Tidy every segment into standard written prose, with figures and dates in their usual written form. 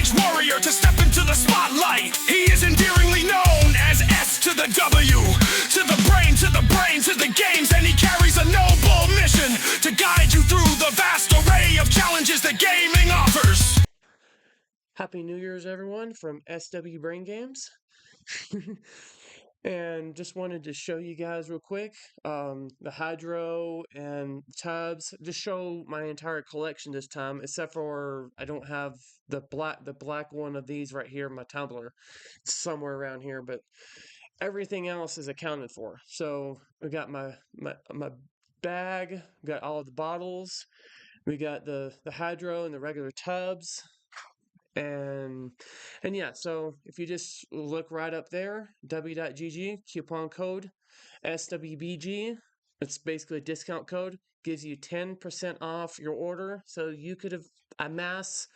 stage warrior to step into the spotlight. He is endearingly known as S to the W, to the brain, to the brain, to the games, and he carries a noble mission to guide you through the vast array of challenges that gaming offers. Happy New Year's, everyone, from SWBrainGames. And just wanted to show you guys real quick the hydro and tubs. Just show my entire collection this time, except for I don't have the black one of these right here in my tumbler. It's somewhere around here, but everything else is accounted for. So we got my bag, we got all of the bottles, we got the hydro and the regular tubs. And yeah, so if you just look right up there, w.gg, coupon code SWBG, it's basically a discount code, gives you 10% off your order. So you could have amassed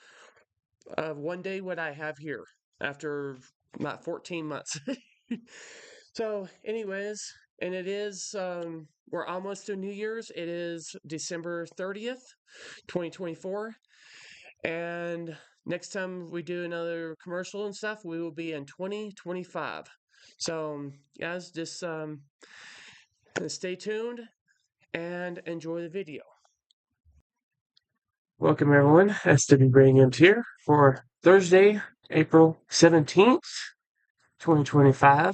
one day what I have here after about 14 months. So anyways, and it is, we're almost to New Year's. It is December 30th, 2024. And next time we do another commercial and stuff, we will be in 2025. So, guys, just stay tuned and enjoy the video. Welcome, everyone. SWBrainGames here for Thursday, April 17th, 2025.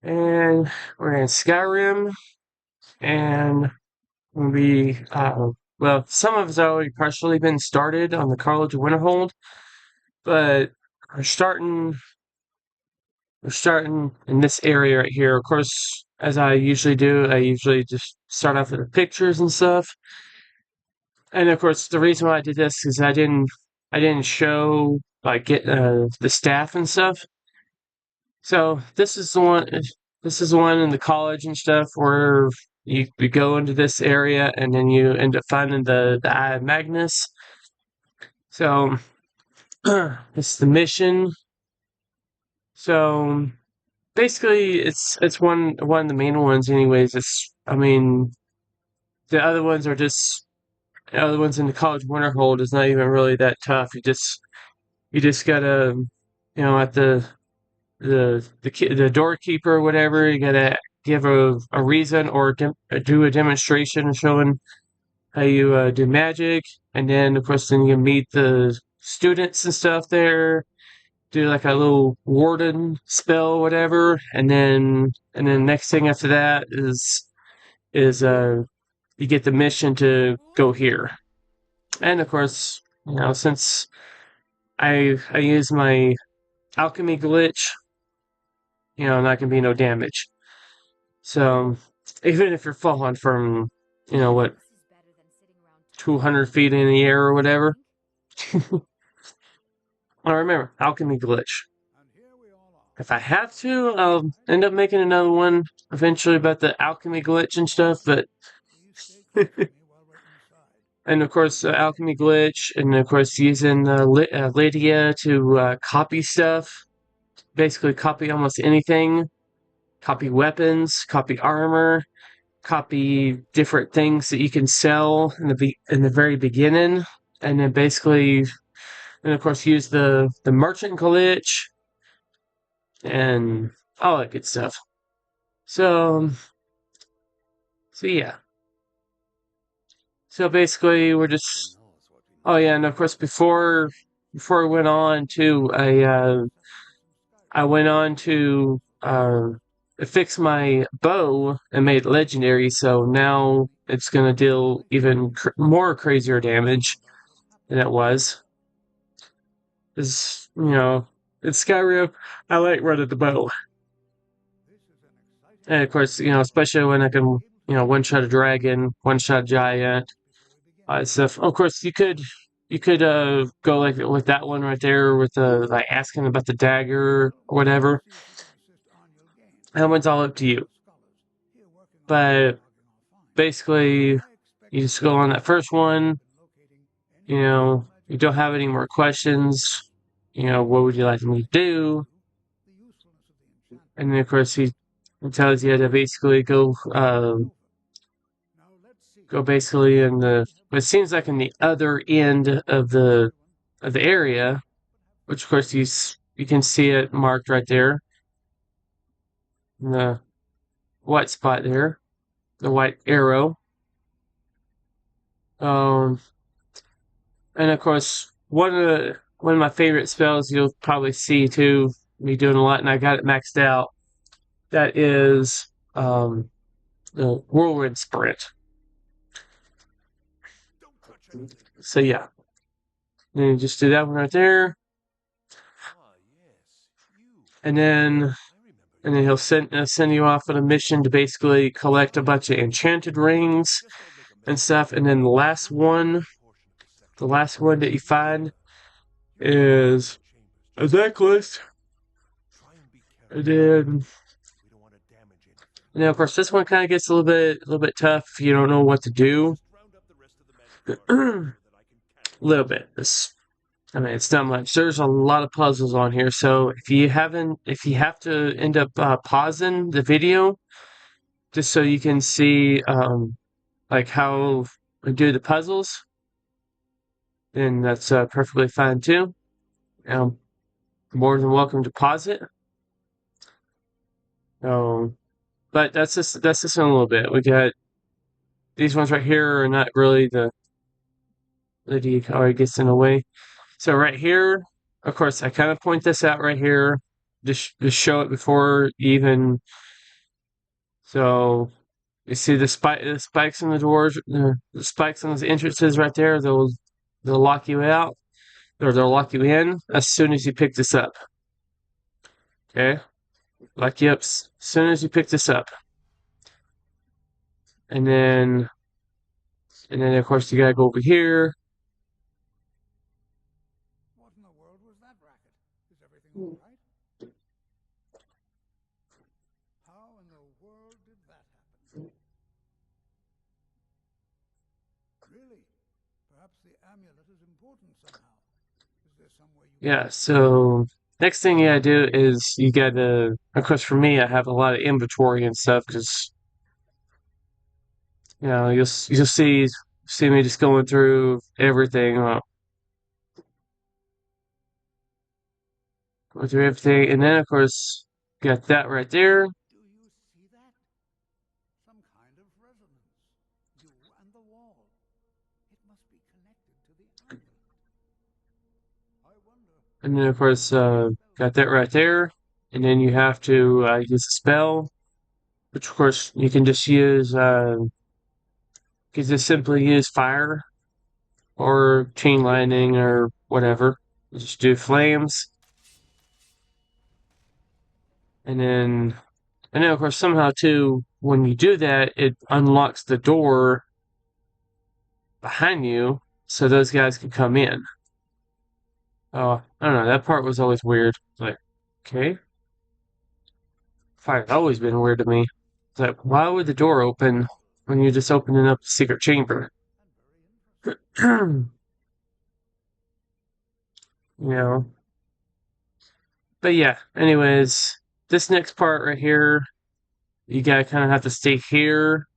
And we're in Skyrim, and we'll be well, some of it's already partially been started on the College of WinterHold, but we're starting in this area right here. Of course, as I usually do, I usually just start off with the pictures and stuff. And of course, the reason why I did this is I didn't show like the staff and stuff. So this is the one. This is the one in the college and stuff where you go into this area and then you end up finding the Eye of Magnus. So it's the mission. So basically, it's one of the main ones. Anyways, I mean, the other ones are just the other ones in the College WinterHold is not even really that tough. You just gotta, at the doorkeeper or whatever, you gotta give a reason or do a demonstration showing how you do magic, and then of course then you meet the students and stuff there, do like a little warden spell, whatever, and then next thing after that is you get the mission to go here, and of course since I use my alchemy glitch, not gonna be no damage. So, even if you're falling from, 200 feet in the air or whatever. I remember, alchemy glitch. If I have to, I'll end up making another one eventually about the alchemy glitch and stuff, but... And of course, alchemy glitch, and of course using Lydia to copy stuff. Basically copy almost anything. Copy weapons, copy armor, copy different things that you can sell in the very beginning, and then basically, and of course use the merchant glitch and all that good stuff. So yeah. So basically, we're just. Oh yeah, and of course before I went on to I went on to fix my bow and made it legendary, so now it's gonna deal even more crazier damage than it was. It's it's Skyrim. I like running the bow, and of course especially when I can one shot a dragon, one shot a giant, stuff. Of course you could go like with that one right there with the like asking about the dagger or whatever. That one's all up to you. But basically, you just go on that first one. You don't have any more questions. What would you like me to do? And then, of course, he tells you to basically go basically in the. It seems like in the other end of the of the area, which of course you can see it marked right there in the white spot there, the white arrow. And of course one of my favorite spells you'll probably see too, me doing a lot, and I got it maxed out. That is the whirlwind sprint. So yeah, then you just do that one right there, and then he'll send you off on a mission to basically collect a bunch of enchanted rings and stuff. And then the last one that you find is a necklace. And then of course this one kind of gets a little bit tough if you don't know what to do. A little bit. I mean, it's not much. There's a lot of puzzles on here, so if you have to end up pausing the video just so you can see like how I do the puzzles, then that's perfectly fine too. More than welcome to pause it. But that's just in a little bit. We got these ones right here are not really the it gets in the way. So right here, of course, I kind of point this out right here, just show it before even. So you see the spikes on the doors, the spikes on the entrances right there. They'll lock you out, or they'll lock you in as soon as you pick this up. Okay, lock you up as soon as you pick this up, and then of course you gotta go over here. What in the world was that racket? Is everything all right? How in the world did that happen? Really? Perhaps the amulet is important somehow. Is there some way you... Yeah, so next thing you gotta do is you gotta, of course for me, I have a lot of inventory and stuff because, you know, you'll see me just going through everything, and then of course got that right there. Do you see that? Some kind of resonance. You and the wall. It must be connected to the amulet. I wonder... And then of course got that right there, and then you have to use a spell, which of course you can just use simply use fire or chain lightning or whatever. Just do flames. And then of course somehow too, when you do that, it unlocks the door behind you so those guys can come in. Oh, I don't know, that part was always weird. Like, okay. Fire's always been weird to me. It's like, why would the door open when you're just opening up the secret chamber? You know. But yeah, anyways, this next part right here, you gotta kind of have to stay here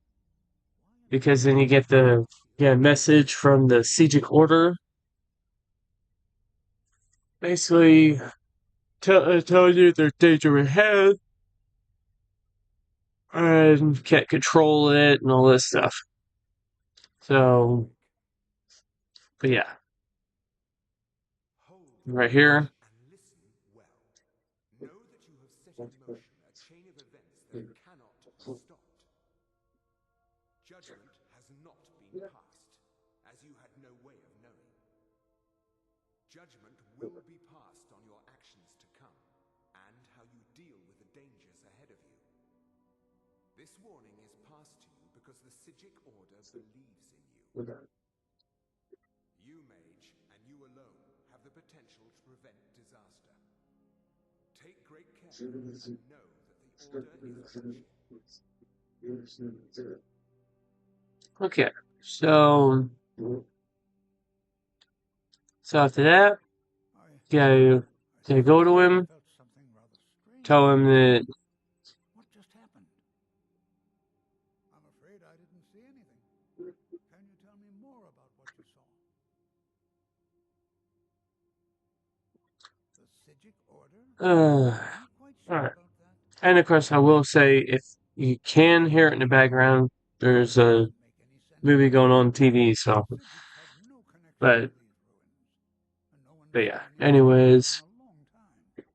because then you get the message from the Sijic order. Basically, tells you there's danger ahead and can't control it and all this stuff. So, but yeah, right here. And listen well. Know that you have set in motion a chain of events that cannot be stopped. Judgment has not been passed, as you had no way of knowing. Judgment will be passed on your actions to come, and how you deal with the dangers ahead of you. This warning is passed to you because the Sijic Order believes in you. You, mage, and you alone have the potential to prevent disaster. Take great care and know that the Order is watching. Okay, so after that, you gotta go to him, tell him that. What just happened? I'm afraid I didn't see anything. Can you tell me more about what you saw? Alright. And of course, I will say, if you can hear it in the background, there's a movie going on TV, so. But yeah, anyways.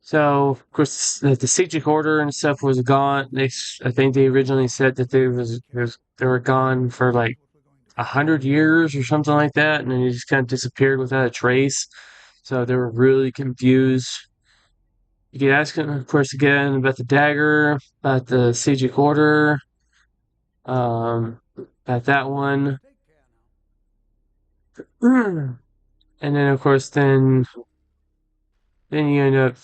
So, of course, the Siege Order and stuff was gone. I think they originally said that they were gone for like 100 years or something like that, and then they just kind of disappeared without a trace. So they were really confused. You could ask him, of course, again about the dagger, about the Siege Order, about that one. And then, of course, then you end up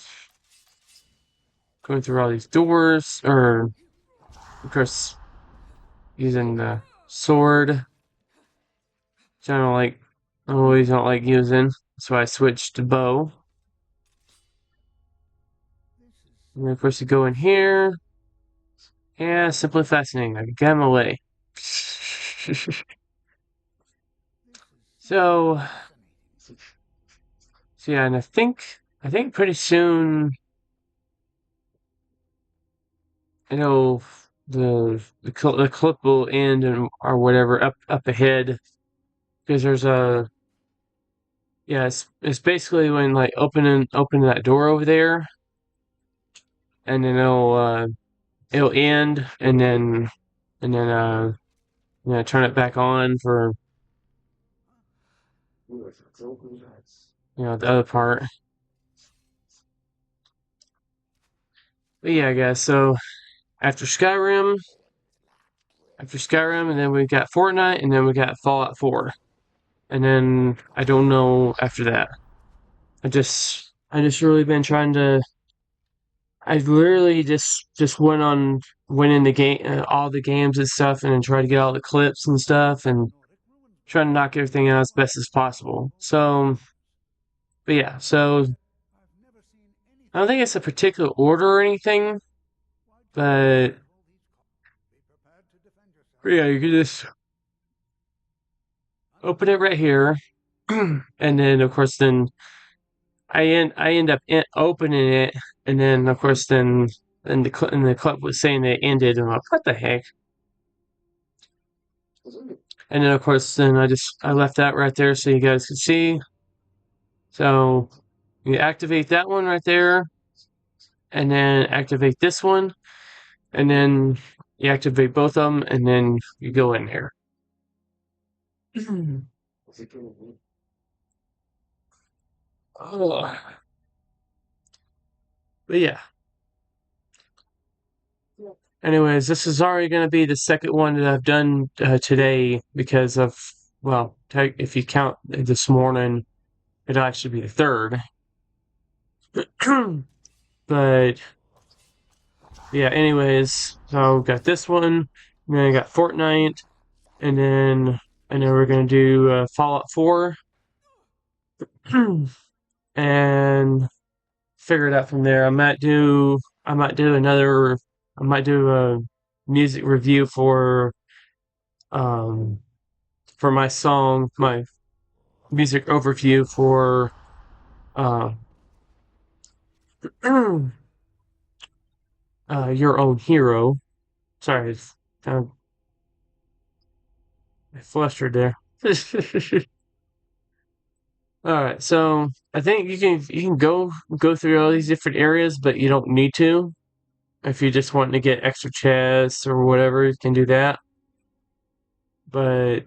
going through all these doors, or, of course, using the sword, which I always don't like using. So I switched to bow. And then, of course, you go in here. Yeah, simply fascinating. I can get him away. So yeah, and I think pretty soon, the clip will end or whatever up ahead, because there's it's basically when like opening that door over there, and then it'll end, and then turn it back on for the other part. But yeah, guys, so after Skyrim, and then we got Fortnite, and then we got Fallout 4. And then I don't know after that. I just really been trying to. I literally just went in the game, all the games and stuff, and then tried to get all the clips and stuff, and trying to knock everything out as best as possible. So, but yeah, so I don't think it's a particular order or anything, but yeah, you can just open it right here, and then of course I end up opening it, and then of course the clip was saying that it ended, and I'm like, what the heck? And then of course then I left that right there so you guys can see. So you activate that one right there, and then activate this one, and then you activate both of them, and then you go in there. Oh. But yeah. Anyways, this is already going to be the second one that I've done today, because of, well, if you count this morning, it'll actually be the third. But yeah, anyways, so got this one, and then I got Fortnite, and then we're gonna do Fallout 4, and figure it out from there. I might do a music review for my song, my music overview for Your Own Hero. Sorry, I flustered there. Alright, so I think you can go through all these different areas, but you don't need to. If you just want to get extra chests or whatever, you can do that. But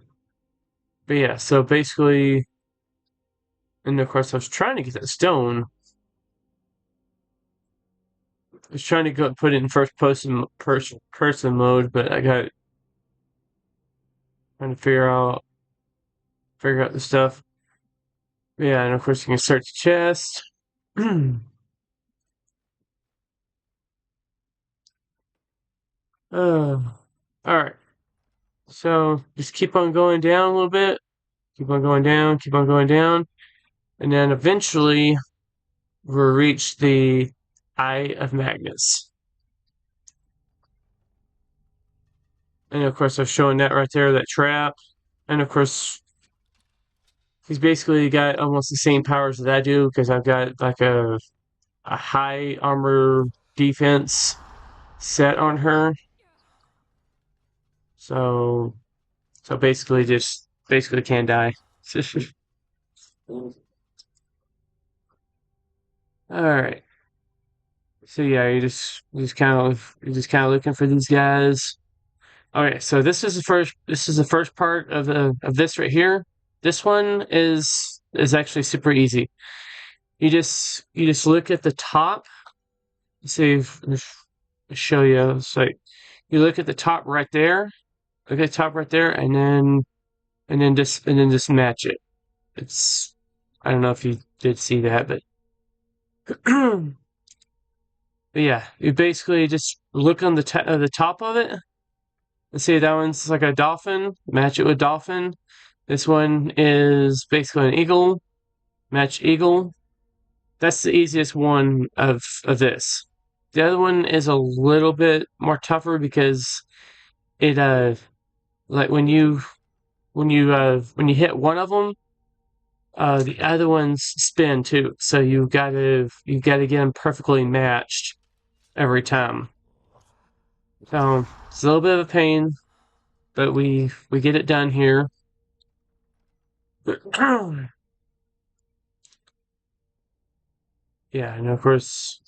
yeah, so basically, and of course I was trying to get that stone. I was trying to put it in first person mode, but I got trying to figure out the stuff. Yeah, and of course you can search the chest. Alright. So just keep on going down a little bit. Keep on going down, and then eventually we'll reach the Eye of Magnus. And of course I've shown that right there, that trap. And of course he's basically got almost the same powers that I do, because I've got like a high armor defense set on her. So basically can't die. Alright. So yeah, you're just kind of looking for these guys. Okay, so this is the first part of this right here. This one is actually super easy. You just look at the top. See if show you. It's like you look at the top right there. Look at the top right there, and then just match it. It's I don't know if you did see that, but but yeah, you basically just look on the top of it. Let's see, that one's like a dolphin. Match it with dolphin. This one is basically an eagle. Match eagle. That's the easiest one of this. The other one is a little bit more tougher because it like when you hit one of them, the other ones spin too. So you gotta get them perfectly matched every time. So it's a little bit of a pain, but we get it done here. Yeah, and of course,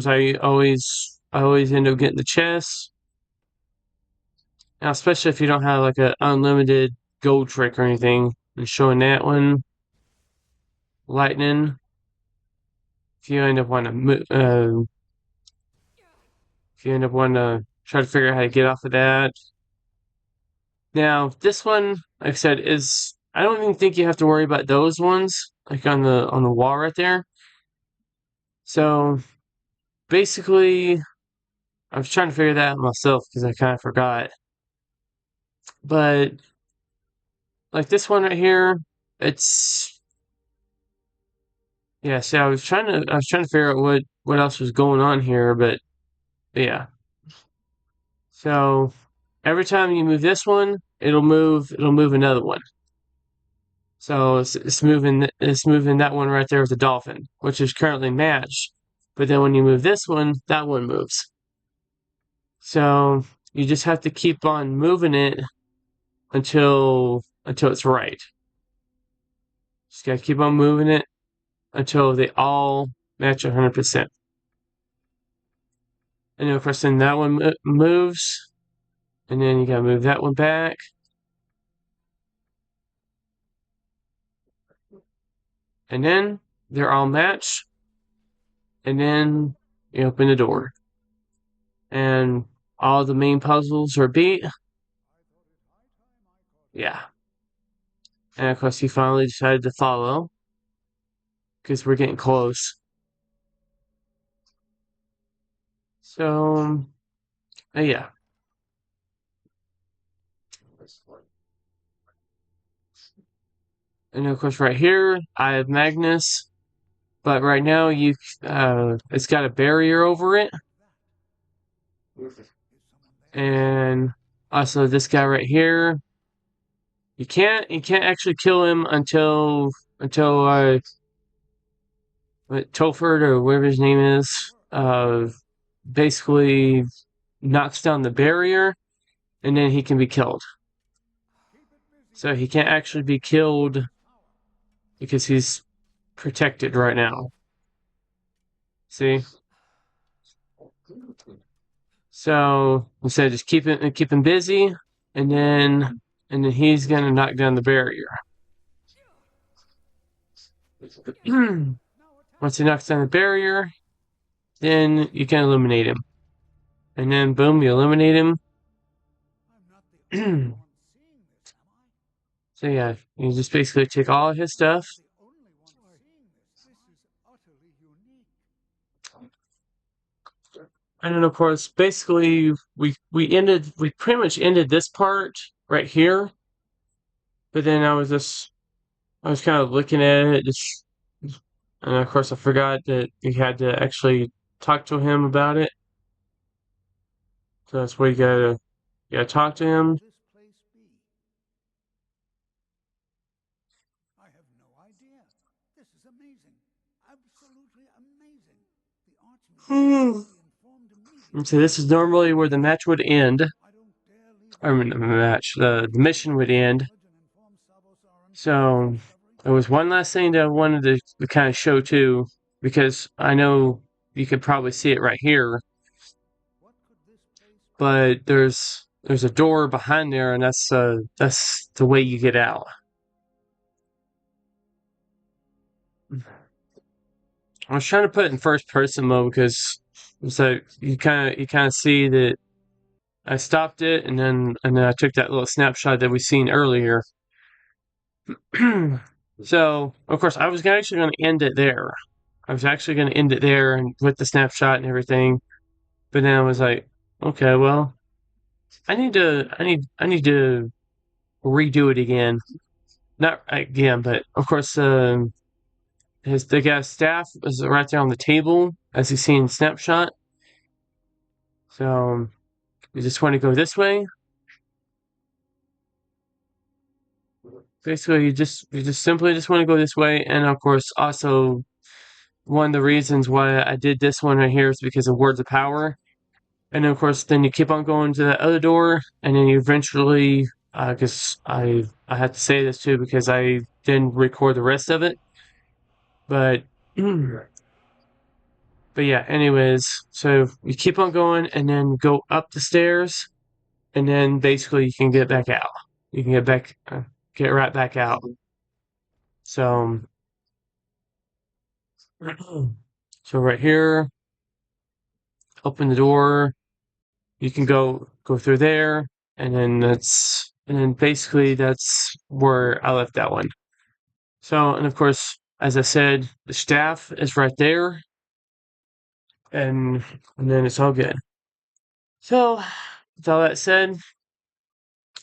I always end up getting the chest. Now, especially if you don't have like an unlimited gold trick or anything, and showing that one, lightning. If you end up wanting to, if you end up wanting to try to figure out how to get off of that. Now, this one, like I said, is I don't even think you have to worry about those ones, like on the wall right there. So basically, I was trying to figure that out myself because I kind of forgot. But like this one right here, it's yeah. See, I was trying to figure out what else was going on here, but yeah. So every time you move this one, it'll move another one. So it's moving that one right there with the dolphin, which is currently matched. But then when you move this one, that one moves. So you just have to keep on moving it until it's right. Just gotta keep on moving it until they all match 100%. And then of course, then that one moves, and then you gotta move that one back. And then they're all matched. And then you open the door. And all the main puzzles are beat. Yeah. And of course, he finally decided to follow. Because we're getting close. So, yeah. And of course, right here, I have Magnus. But right now, it's got a barrier over it. And also this guy right here. You can't actually kill him until Tolford or whatever his name is basically knocks down the barrier, and then he can be killed. So he can't actually be killed because he's protected right now. See? So instead, just keep him busy, and then he's gonna knock down the barrier. Once he knocks down the barrier, then you can eliminate him. And then boom, you eliminate him. So yeah, you just basically take all of his stuff. And then of course, basically we pretty much ended this part right here. But then I was kind of looking at it, and of course I forgot that we had to actually talk to him about it. So that's where you gotta talk to him. This place be? I have no idea. This is amazing. Absolutely amazing. So this is normally where the match would end. I mean, the mission would end. So there was one last thing that I wanted to kind of show too, because I know you could probably see it right here, but there's a door behind there, and that's the way you get out. I was trying to put it in first person mode because so you kind of see that I stopped it, and then I took that little snapshot that we seen earlier. So of course I was actually going to end it there. I was actually going to end it there and with the snapshot and everything, but then I was like, okay, well, I need to redo it again. Not again, but of course, the guy's staff is right there on the table as you see in the snapshot. So you just want to go this way. Basically, you just simply want to go this way, and of course, also one of the reasons why I did this one right here is because of words of power. And then, of course, then you keep on going to that other door, and then you eventually, because I have to say this too because I didn't record the rest of it, but yeah. Anyways, so you keep on going, and then go up the stairs, and then basically you can get back out. You can get right back out. So, so right here, open the door. You can go through there, and then basically that's where I left that one. So, and of course, as I said, the staff is right there, and then it's all good. So, with all that said,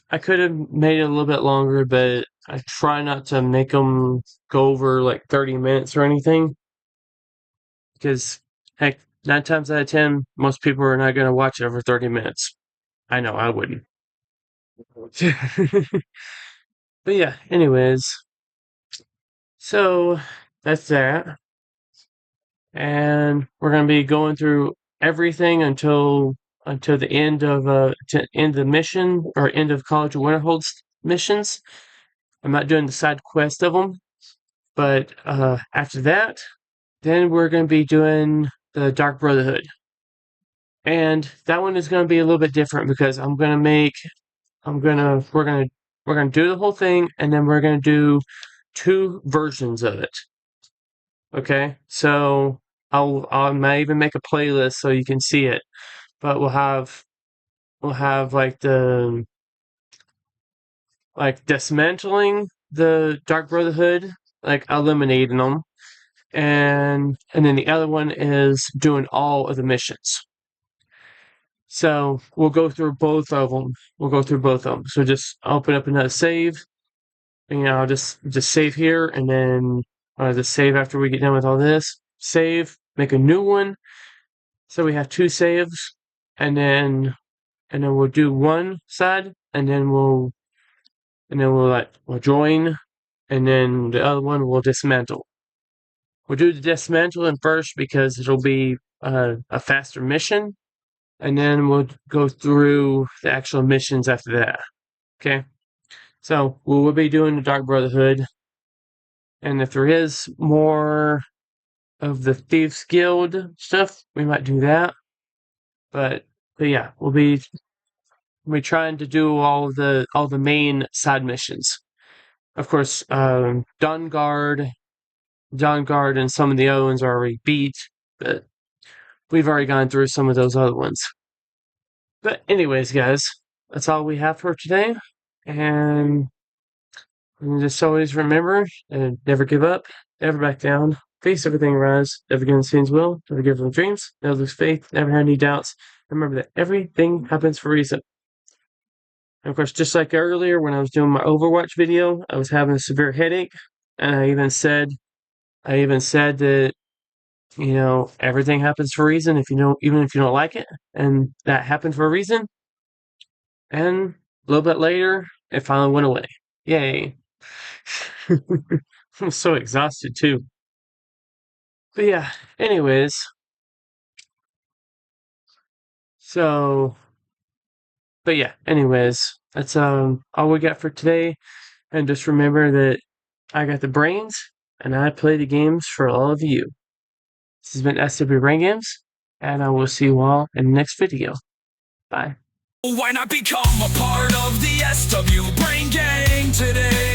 I could have made it a little bit longer, but I try not to make them go over like 30 minutes or anything, because heck, 9 times out of 10, most people are not going to watch it over 30 minutes. I know I wouldn't. But yeah, anyways, so that's that. And we're going to be going through everything until the end of the mission or end of College of WinterHold missions. I'm not doing the side quest of them, but after that, then we're going to be doing the Dark Brotherhood, and that one is going to be a little bit different because we're gonna do the whole thing, and then we're gonna do 2 versions of it. Okay, so I might even make a playlist so you can see it, but we'll have like dismantling the Dark Brotherhood, like eliminating them, and then the other one is doing all of the missions. So we'll go through both of them. So just open up another save. I'll just save here, and then just save after we get done with all this. Save, make a new one. So we have 2 saves, and then we'll do one side, and then we'll join, and then the other one we'll dismantle. We'll do the dismantling first because it'll be a faster mission, and then we'll go through the actual missions after that. Okay, so we'll be doing the Dark Brotherhood, and if there is more of the Thieves Guild stuff, we might do that. But yeah, we'll be trying to do all the main side missions. Of course, Dawn Guard, and some of the other ones are already beat, but we've already gone through some of those other ones. But anyways, guys, that's all we have for today, and just always remember, never give up, never back down, face everything, rise, never give in Satan's will, never give them dreams, never lose faith, never have any doubts. Remember that everything happens for a reason. And of course, just like earlier when I was doing my Overwatch video, I was having a severe headache, and I even said that everything happens for a reason. Even if you don't like it, and that happened for a reason. And a little bit later, it finally went away. Yay! I'm so exhausted too. But yeah, anyways, So, but yeah, anyways, that's all we got for today. And just remember that I got the brains and I play the games for all of you. This has been SWBrainGames, and I will see you all in the next video. Bye. Why not become a part of the SW Brain Gang today?